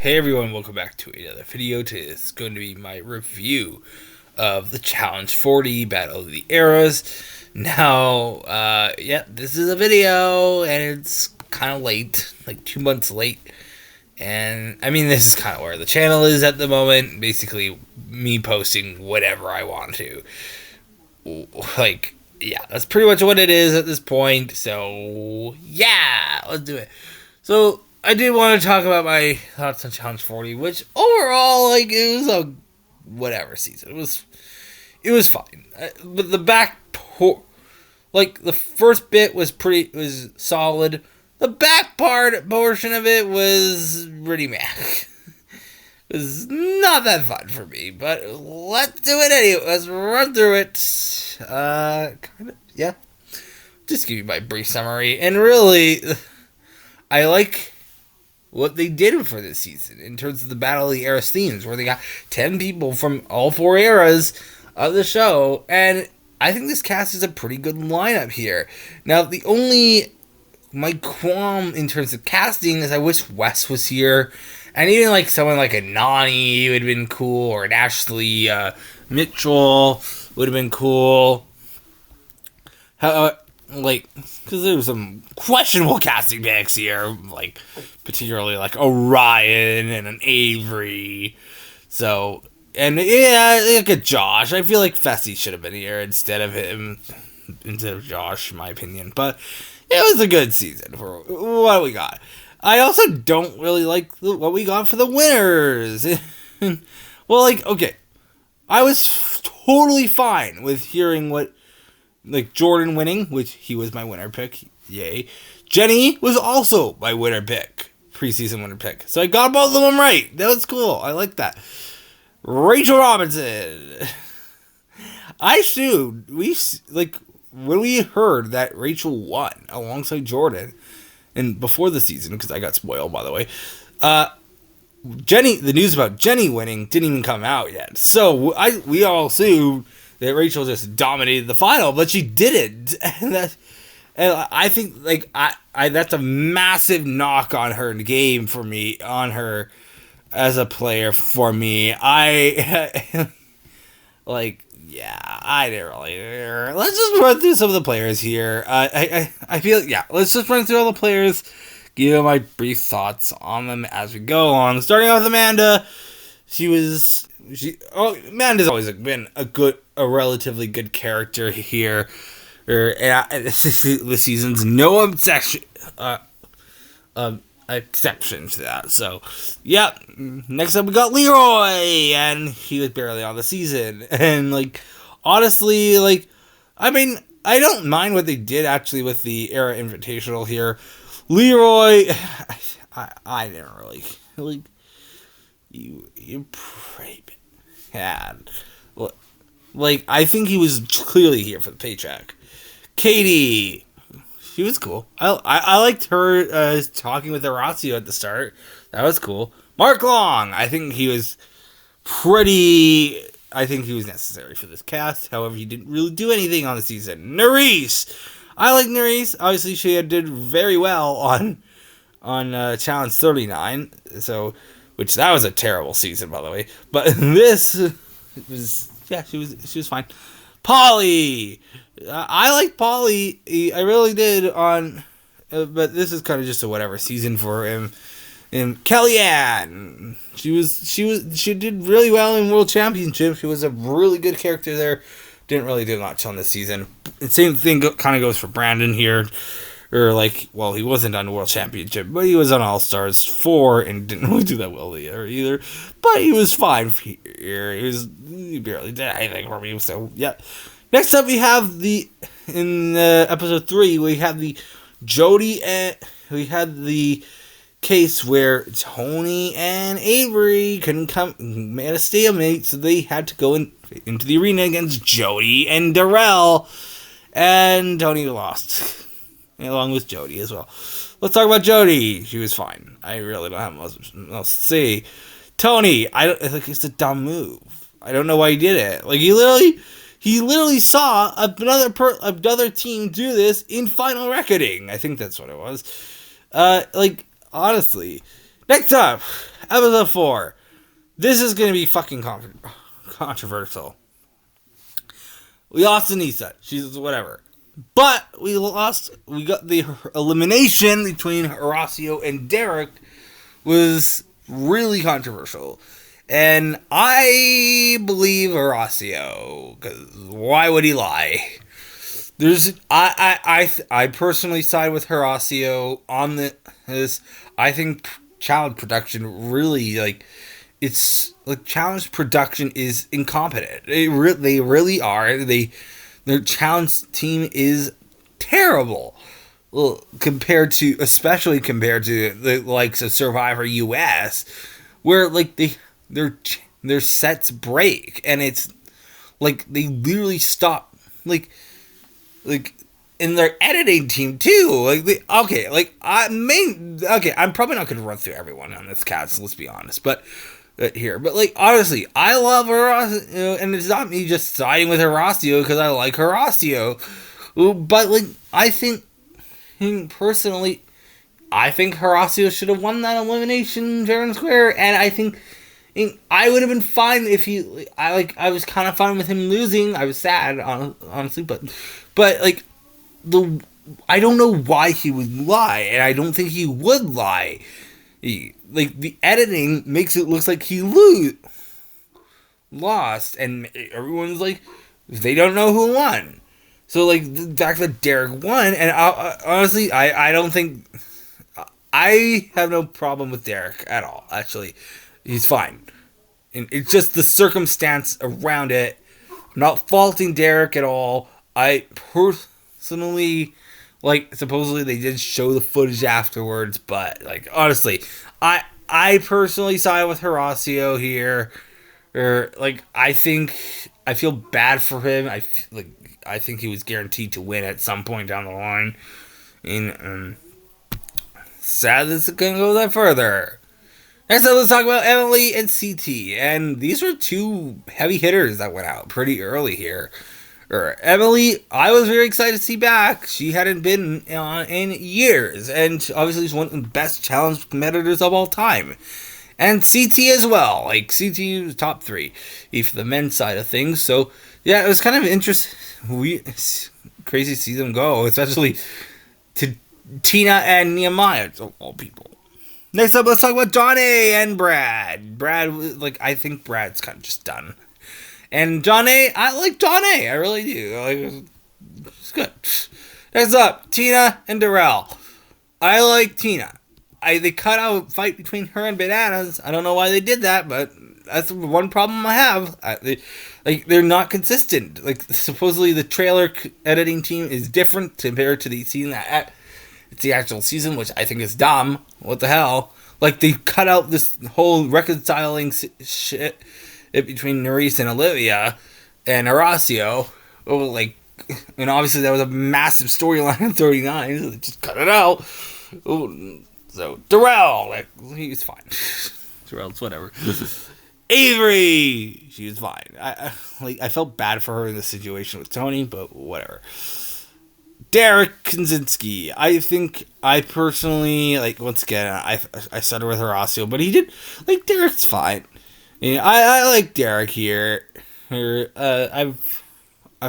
Hey everyone, welcome back to another video. Today is going to be my review of the Challenge 40 Battle of the Eras. Now, this is a video and it's kind of late, like 2 months late. And I mean, this is kind of where the channel is at the moment. Basically, me posting whatever I want to. That's pretty much what it is at this point. So, yeah, let's do it. So, I did want to talk about my thoughts on Challenge 40, which overall, it was a whatever season. It was fine. But the the first bit was was solid. The back portion of it was pretty meh. It was not that fun for me, but let's do it anyway. Let's run through it. Just give you my brief summary. And really, I like what they did for this season in terms of the Battle of the Eras themes, where they got 10 people from all 4 eras of the show, and I think this cast is a pretty good lineup here. Now, my qualm in terms of casting is I wish Wes was here, and even someone like a Nany would have been cool, or an Ashley Mitchell would have been cool. Because there's some questionable casting picks here, particularly Orion and an Avery. So, and look at Josh. I feel like Fessy should have been here instead of Josh, in my opinion. But it was a good season for what we got. I also don't really like what we got for the winners. Okay, I was totally fine with hearing what. Jordan winning, which he was my winner pick. Yay. Jenny was also my winner pick. Preseason winner pick. So I got both of them right. That was cool. I like that. Rachel Robinson. When we heard that Rachel won alongside Jordan, and before the season, because I got spoiled, by the way, the news about Jenny winning didn't even come out yet. So we all assumed that Rachel just dominated the final, but she didn't, and I think that's a massive knock on her game for me, on her as a player for me. I didn't really. Let's just run through some of the players here. Let's just run through all the players, give you my brief thoughts on them as we go on. Starting off with Amanda, Amanda's always been a relatively good character here. The season's no exception to that. So, yeah. Next up, we got Leroy, and he was barely on the season. And honestly, I don't mind what they did actually with the Era Invitational here. Leroy, I didn't really you pretty bad. I think he was clearly here for the paycheck. Katie, she was cool. I liked her talking with Horacio at the start. That was cool. Mark Long, I think he was necessary for this cast. However, he didn't really do anything on the season. Nerys, I like Nerys. Obviously, she did very well on Challenge 39. So, which that was a terrible season, by the way. But this was. Yeah, she was fine. Polly, I like Polly. I really did but this is kind of just a whatever season for him. And Kellyanne, she did really well in World Championship. She was a really good character there. Didn't really do much on this season. The same thing kind of goes for Brandon here. He wasn't on World Championship, but he was on All Stars 4 and didn't really do that well either. But he was fine here. He barely did anything for me. So yeah. Next up, we have in episode 3, we have the Jody, and we had the case where Tony and Avery made a stalemate, so they had to go into the arena against Jody and Darrell, and Tony lost. Along with Jody as well. Let's talk about Jody. She was fine. I really don't have much else to say. Tony, it's a dumb move. I don't know why he did it. He literally saw another team do this in Final Reckoning. I think that's what it was. Honestly. Next up, Episode 4. This is going to be fucking controversial. We lost Anissa. She's whatever. But we got the elimination between Horacio and Derek was really controversial. And I believe Horacio, because why would he lie? I personally side with Horacio on this. I think challenge production really, it's challenge production is incompetent. They really are. Their challenge team is terrible. Well, especially compared to the likes of Survivor US, where their sets break, and it's they literally stop in their editing team too. I'm probably not gonna run through everyone on this cast. So let's be honest, but honestly, I love Horacio, and it's not me just siding with Horacio because I like Horacio, but I think personally, I think Horacio should have won that elimination fair and square, and I think I would have been fine if he. I was kind of fine with him losing. I was sad, honestly, but I don't know why he would lie, and I don't think he would lie. The editing makes it look like he lost, and everyone's they don't know who won. So the fact that Derek won, and honestly, I don't think I have no problem with Derek at all. Actually, he's fine, and it's just the circumstance around it. I'm not faulting Derek at all. I personally, supposedly they did show the footage afterwards, but honestly, I personally side with Horacio here. I feel bad for him. I think he was guaranteed to win at some point down the line, and sad this is gonna go that further. Next up, let's talk about Emily and CT, and these were two heavy hitters that went out pretty early here. Emily, I was very excited to see back. She hadn't been on in years, and obviously she's one of the best challenge competitors of all time. And CT as well. CT was top 3 for the men's side of things. So, yeah, it was kind of interesting. Crazy to see them go, especially to Tina and Nehemiah, of all people. Next up, let's talk about Johnny and Brad. Brad, I think Brad's kind of just done. And Johnny, I like Johnny. I really do. It's good. Next up, Tina and Darrell. I like Tina. They cut out a fight between her and Bananas. I don't know why they did that, but that's one problem I have. They're not consistent. Supposedly the trailer editing team is different compared to the season that it's the actual season, which I think is dumb. What the hell? They cut out this whole reconciling shit between Nurys and Olivia and Horacio. And obviously that was a massive storyline in 39, so they just cut it out. So Darrell, he's fine. Darrell's whatever. Avery, she was fine. I felt bad for her in the situation with Tony, but whatever. Derek Kaczynski. I think I personally once again I started with Horacio, but he did Derek's fine. I like Derek here. I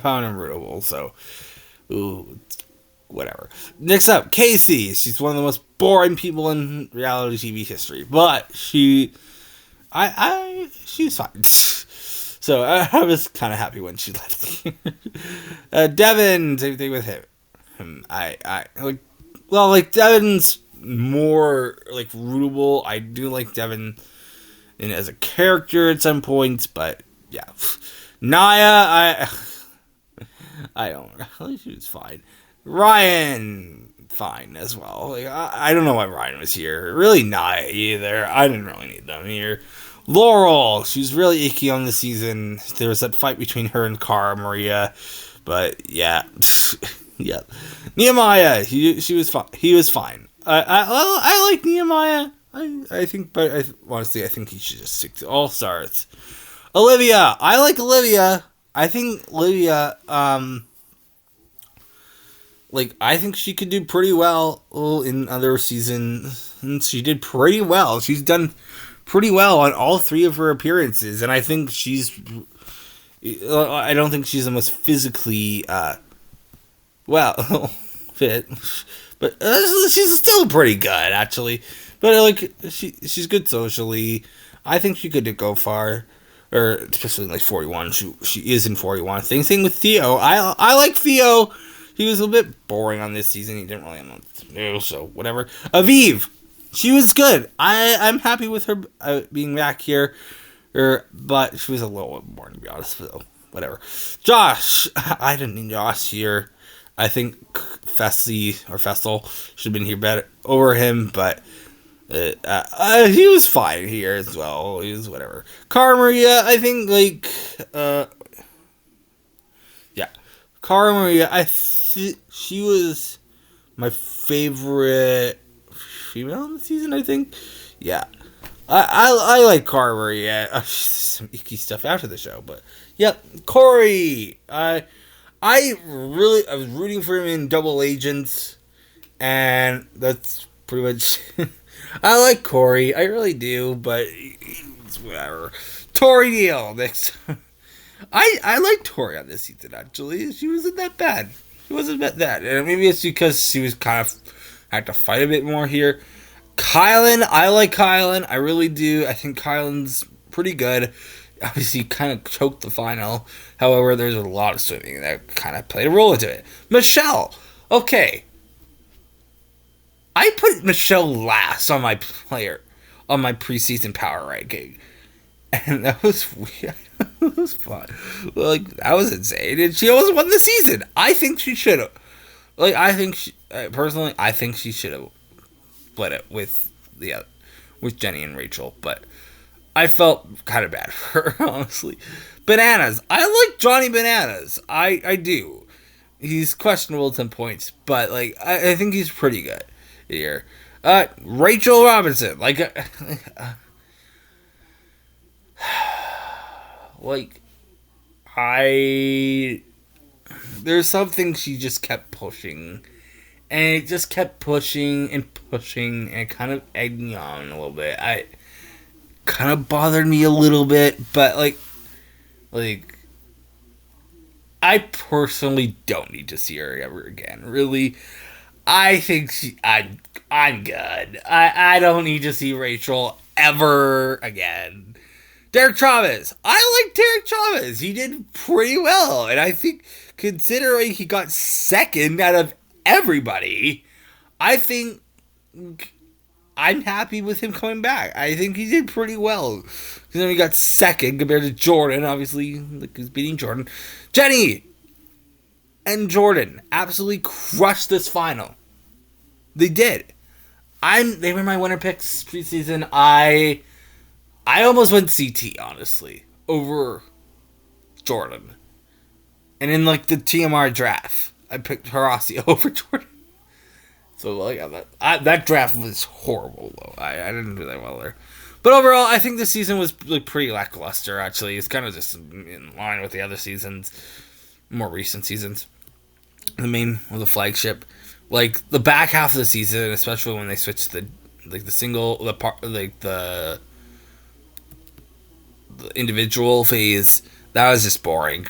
found him rootable, so whatever. Next up, Casey. She's one of the most boring people in reality TV history, but she was fine. So I was kind of happy when she left. Devin, same thing with him. Devin's more rootable. I do like Devin as a character at some points, but yeah. Naya, I don't know. She was fine. Ryan, fine as well. I don't know why Ryan was here. Really Naya either. I didn't really need them here. Laurel, she's really icky on the season. There was that fight between her and Cara Maria, but yeah. Yeah. Nehemiah, she was fine. He was fine. I like Nehemiah. I think, but honestly, I think he should just stick to All Stars. Olivia, I like Olivia. I think Olivia, I think she could do pretty well in other seasons. She did pretty well. She's done pretty well on all 3 of her appearances, and I think I don't think she's the most physically fit, but she's still pretty good actually. But like she's good socially. I think she could go far, or especially in like 41. She is in 41. Same with Theo. I like Theo. He was a little bit boring on this season. He didn't really know what to do, so whatever. Aviv, she was good. I'm happy with her being back here, but she was a little bit boring to be honest. So whatever. Josh, I didn't need Josh here. I think Fessel should have been here better over him, but he was fine here as well. He was whatever. Cara Maria, I think Cara Maria, she was my favorite female in the season, I think. Yeah. I like Cara Maria. Some icky stuff after the show, but yep. Corey. I was rooting for him in Double Agents, and that's pretty much. I like Corey, I really do, but it's whatever. Tori Deal next. I like Tori on this season actually. She wasn't that bad. She wasn't that bad, and maybe it's because she was kind of had to fight a bit more here. Kylan, I like Kylan. I really do. I think Kylan's pretty good. Obviously, kind of choked the final. However, there's a lot of swimming that kind of played a role into it. Michelle. Okay. I put Michelle last on my preseason power ranking. And that was weird. That was fun. Like, that was insane. And she almost won the season. I think she should have. Like, personally, I think she should have split it with Jenny and Rachel. But I felt kind of bad for her, honestly. Bananas. I like Johnny Bananas. I do. He's questionable at some points, but like I think he's pretty good here. Rachel Robinson. There's something she just kept pushing. And it just kept pushing and pushing and kind of egging on a little bit. Kind of bothered me a little bit, but like I personally don't need to see her ever again. Really, I think I'm good. I don't need to see Rachel ever again. Derek Chavez. I like Derek Chavez. He did pretty well, and I think considering he got second out of everybody, I think I'm happy with him coming back. I think he did pretty well. Because then he got second compared to Jordan, obviously. Like, he's beating Jordan. Jenny and Jordan absolutely crushed this final. They did. They were my winner picks preseason. I almost went CT, honestly, over Jordan. And in, like, the TMR draft, I picked Horacio over Jordan. So, yeah, that draft was horrible, though. I didn't do that well there. But overall, I think this season was like pretty lackluster, actually. It's kind of just in line with the other seasons, more recent seasons. The flagship. Like, the back half of the season, especially when they switched the individual phase, that was just boring.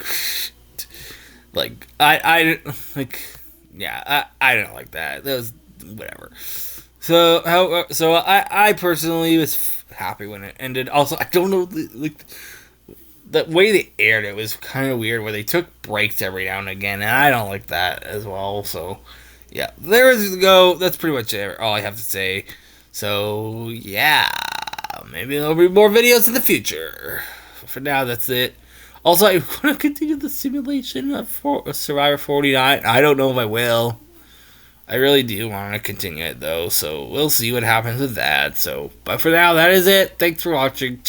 I didn't like that. That was whatever. So I personally was happy when it ended. Also, I don't know, the way they aired it was kind of weird, where they took breaks every now and again, and I don't like that as well. So yeah, there we go. That's pretty much all I have to say. So yeah, maybe there'll be more videos in the future. For now, that's it. Also, I want to continue the simulation of Survivor 49. I don't know if I will. I really do want to continue it, though, so we'll see what happens with that. But for now, that is it. Thanks for watching.